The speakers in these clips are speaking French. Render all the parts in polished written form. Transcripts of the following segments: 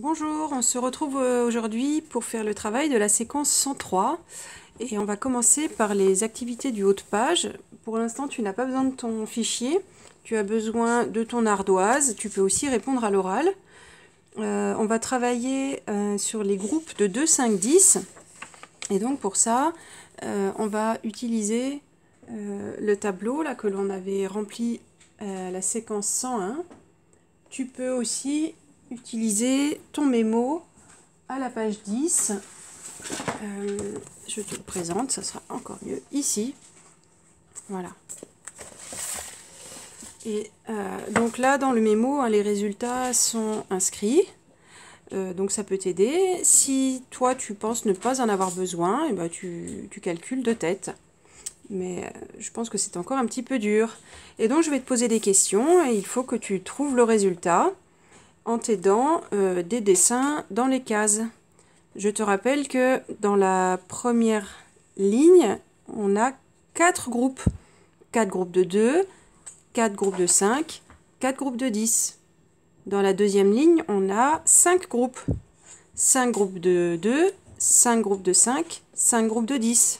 Bonjour, on se retrouve aujourd'hui pour faire le travail de la séquence 103 et on va commencer par les activités du haut de page. Pour l'instant, tu n'as pas besoin de ton fichier, tu as besoin de ton ardoise, tu peux aussi répondre à l'oral. On va travailler sur les groupes de 2, 5, 10 et donc pour ça, on va utiliser le tableau là, que l'on avait rempli à la séquence 101. Tu peux aussi utiliser ton mémo à la page 10. Je te le présente, ça sera encore mieux ici. Voilà. Et donc là, dans le mémo, les résultats sont inscrits. Donc ça peut t'aider. Si toi, tu penses ne pas en avoir besoin, et ben tu calcules de tête. Mais je pense que c'est encore un petit peu dur. Et donc, je vais te poser des questions et il faut que tu trouves le résultat en t'aidant des dessins dans les cases. Je te rappelle que dans la première ligne, on a 4 groupes. 4 groupes de 2, 4 groupes de 5, 4 groupes de 10. Dans la deuxième ligne, on a 5 groupes. 5 groupes de 2, 5 groupes de 5, 5 groupes de 10.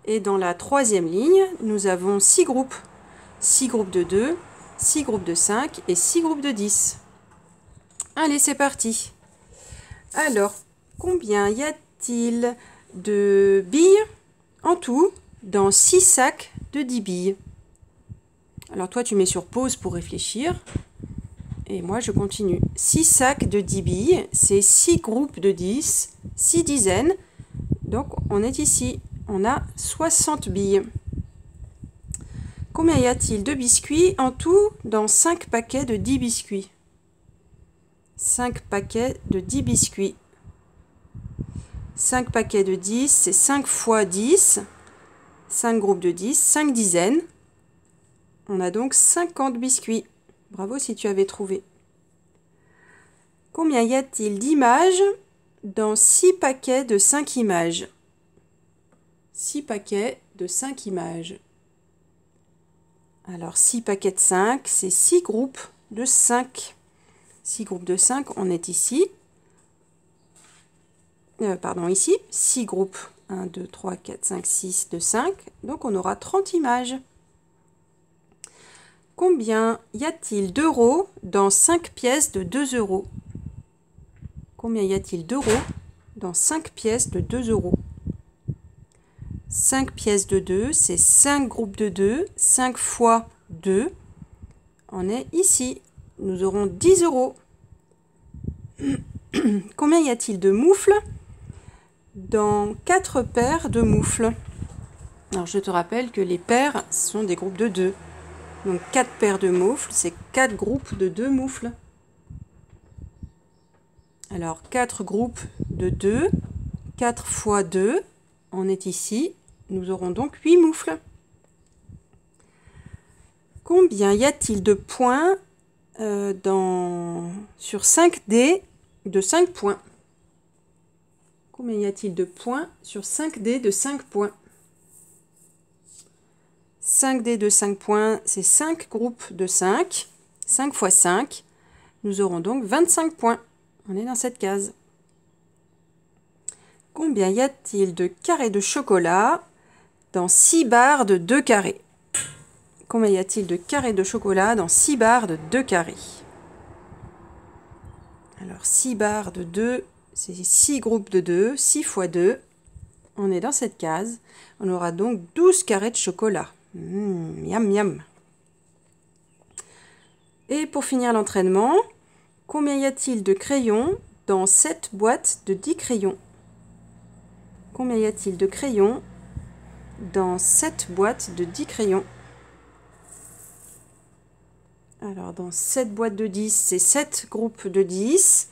Et dans la troisième ligne, nous avons 6 groupes. 6 groupes de 2, 6 groupes de 5 et 6 groupes de 10. Allez, c'est parti. Alors, combien y a-t-il de billes en tout dans 6 sacs de 10 billes? Alors toi, tu mets sur pause pour réfléchir. Et moi, je continue. 6 sacs de 10 billes, c'est 6 groupes de 10, 6 dizaines. Donc, on est ici. On a 60 billes. Combien y a-t-il de biscuits en tout dans 5 paquets de 10 biscuits? 5 paquets de 10 biscuits. 5 paquets de 10, c'est 5 fois 10. 5 groupes de 10, 5 dizaines. On a donc 50 biscuits. Bravo si tu avais trouvé. Combien y a-t-il d'images dans 6 paquets de 5 images? 6 paquets de 5 images. Alors 6 paquets de 5, c'est 6 groupes de 5. 6 groupes de 5, on est ici. Ici. 6 groupes. 1, 2, 3, 4, 5, 6 de 5. Donc on aura 30 images. Combien y a-t-il d'euros dans 5 pièces de 2 euros? Combien y a-t-il d'euros dans 5 pièces de 2 euros? 5 pièces de 2, c'est 5 groupes de 2, 5 fois 2. On est ici. Nous aurons 10 euros. Combien y a-t-il de moufles dans 4 paires de moufles? Alors, je te rappelle que les paires sont des groupes de 2. Donc, 4 paires de moufles, c'est 4 groupes de 2 moufles. Alors, 4 groupes de 2, 4 fois 2, on est ici. Nous aurons donc 8 moufles. Combien y a-t-il de points sur 5 dés de 5 points? Combien y a-t-il de points sur 5 dés de 5 points? 5 dés de 5 points, c'est 5 groupes de 5. 5 fois 5. Nous aurons donc 25 points. On est dans cette case. Combien y a-t-il de carrés de chocolat dans 6 barres de 2 carrés? Combien y a-t-il de carrés de chocolat dans 6 barres de 2 carrés? Alors 6 barres de 2, c'est 6 groupes de 2, 6 fois 2. On est dans cette case. On aura donc 12 carrés de chocolat. Miam miam. Et pour finir l'entraînement, combien y a-t-il de crayons dans 7 boîtes de 10 crayons? Combien y a-t-il de crayons dans 7 boîtes de 10 crayons? Alors, dans 7 boîtes de 10, c'est 7 groupes de 10,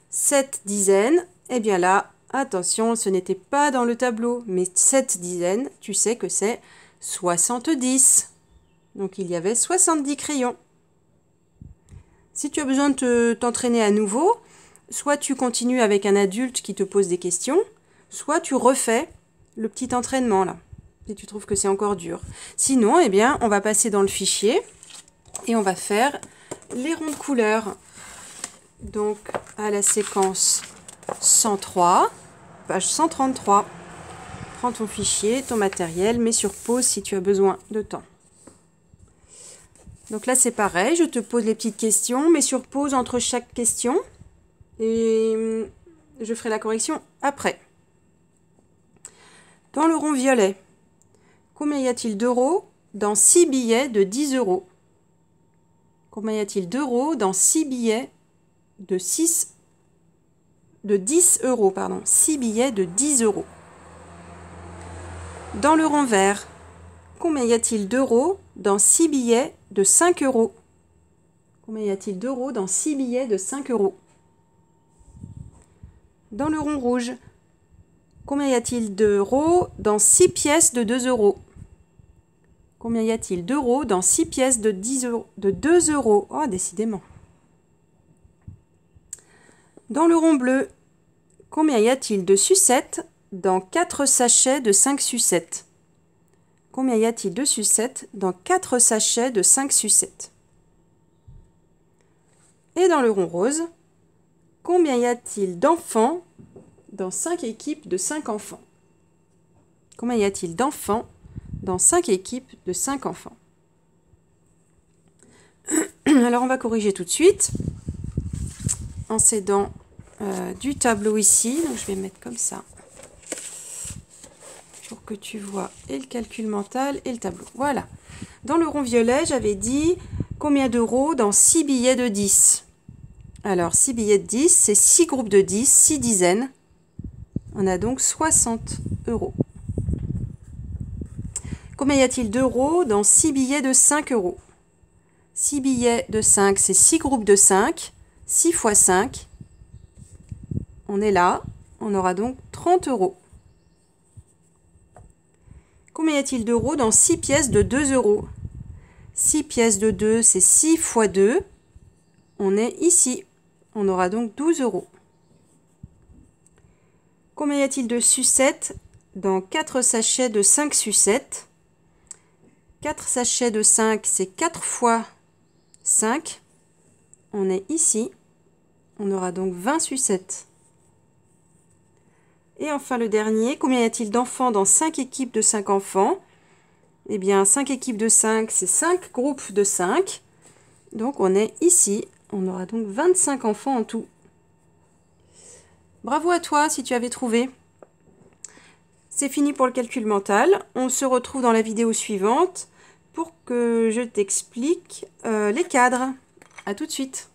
7 dizaines. Et bien là, attention, ce n'était pas dans le tableau, mais 7 dizaines, tu sais que c'est 70. Donc, il y avait 70 crayons. Si tu as besoin de t'entraîner à nouveau, soit tu continues avec un adulte qui te pose des questions, soit tu refais le petit entraînement là, si tu trouves que c'est encore dur. Sinon, eh bien, on va passer dans le fichier et on va faire les ronds de couleurs. donc à la séquence 103, page 133. Prends ton fichier, ton matériel, mets sur pause si tu as besoin de temps. Donc là c'est pareil, je te pose les petites questions, mets sur pause entre chaque question et je ferai la correction après. Dans le rond violet, combien y a-t-il d'euros dans 6 billets de 10 euros? Combien y a-t-il d'euros dans 6 billets de 10 euros, pardon, 6 billets de 10 euros. Dans le rond vert, combien y a-t-il d'euros dans 6 billets de 5 euros? Combien y a-t-il d'euros dans 6 billets de 5 euros? Dans le rond rouge, combien y a-t-il d'euros dans 6 pièces de 2 euros? Combien y a-t-il d'euros dans 6 pièces de 2 euros? Oh, décidément. Dans le rond bleu, combien y a-t-il de sucettes dans 4 sachets de 5 sucettes? Combien y a-t-il de sucettes dans 4 sachets de 5 sucettes? Et dans le rond rose, combien y a-t-il d'enfants dans 5 équipes de 5 enfants? Combien y a-t-il d'enfants dans 5 équipes de 5 enfants? Alors on va corriger tout de suite en s'aidant du tableau ici. Donc je vais mettre comme ça pour que tu vois et le calcul mental et le tableau. Voilà. Dans le rond violet, j'avais dit combien d'euros dans 6 billets de 10. Alors 6 billets de 10, c'est 6 groupes de 10, 6 dizaines. On a donc 60 euros. Combien y a-t-il d'euros dans 6 billets de 5 euros? 6 billets de 5, c'est 6 groupes de 5. 6 fois 5. On est là. On aura donc 30 euros. Combien y a-t-il d'euros dans 6 pièces de 2 euros? 6 pièces de 2, c'est 6 fois 2. On est ici. On aura donc 12 euros. Combien y a-t-il de sucettes dans 4 sachets de 5 sucettes? 4 sachets de 5, c'est 4 fois 5. On est ici. On aura donc 20 sucettes. Et enfin le dernier, combien y a-t-il d'enfants dans 5 équipes de 5 enfants? Eh bien 5 équipes de 5, c'est 5 groupes de 5. Donc on est ici. On aura donc 25 enfants en tout. Bravo à toi si tu avais trouvé. C'est fini pour le calcul mental. On se retrouve dans la vidéo suivante pour que je t'explique les cadres. À tout de suite.